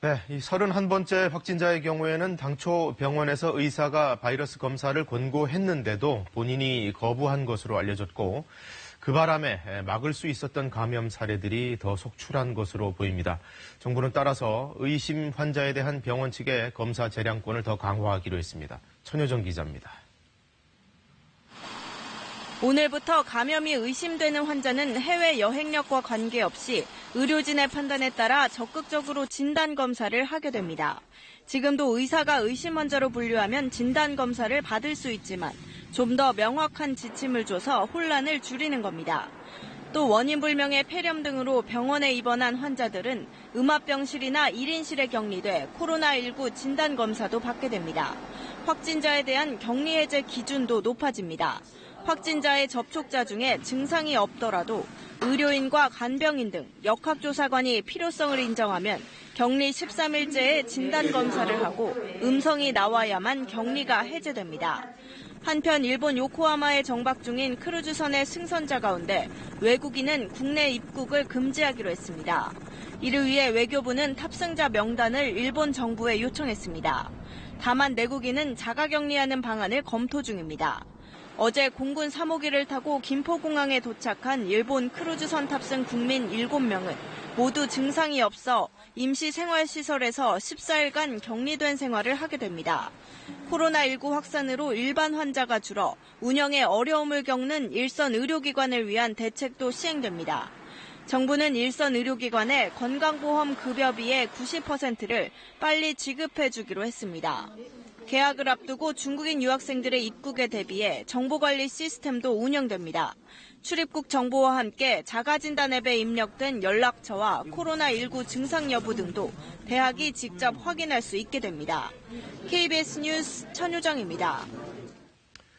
네, 이 31번째 확진자의 경우에는 당초 병원에서 의사가 바이러스 검사를 권고했는데도 본인이 거부한 것으로 알려졌고 그 바람에 막을 수 있었던 감염 사례들이 더 속출한 것으로 보입니다. 정부는 따라서 의심 환자에 대한 병원 측의 검사 재량권을 더 강화하기로 했습니다. 천효정 기자입니다. 오늘부터 감염이 의심되는 환자는 해외 여행력과 관계없이 의료진의 판단에 따라 적극적으로 진단검사를 하게 됩니다. 지금도 의사가 의심 환자로 분류하면 진단검사를 받을 수 있지만 좀 더 명확한 지침을 줘서 혼란을 줄이는 겁니다. 또 원인 불명의 폐렴 등으로 병원에 입원한 환자들은 음압병실이나 1인실에 격리돼 코로나19 진단검사도 받게 됩니다. 확진자에 대한 격리 해제 기준도 높아집니다. 확진자의 접촉자 중에 증상이 없더라도 의료인과 간병인 등 역학조사관이 필요성을 인정하면 격리 13일째에 진단검사를 하고 음성이 나와야만 격리가 해제됩니다. 한편 일본 요코하마에 정박 중인 크루즈선의 승선자 가운데 외국인은 국내 입국을 금지하기로 했습니다. 이를 위해 외교부는 탑승자 명단을 일본 정부에 요청했습니다. 다만 내국인은 자가격리하는 방안을 검토 중입니다. 어제 공군 3호기를 타고 김포공항에 도착한 일본 크루즈선 탑승 국민 7명은 모두 증상이 없어 임시생활시설에서 14일간 격리된 생활을 하게 됩니다. 코로나19 확산으로 일반 환자가 줄어 운영에 어려움을 겪는 일선 의료기관을 위한 대책도 시행됩니다. 정부는 일선 의료기관에 건강보험 급여비의 90%를 빨리 지급해주기로 했습니다. 개학을 앞두고 중국인 유학생들의 입국에 대비해 정보관리 시스템도 운영됩니다. 출입국 정보와 함께 자가진단 앱에 입력된 연락처와 코로나19 증상 여부 등도 대학이 직접 확인할 수 있게 됩니다. KBS 뉴스 천효정입니다.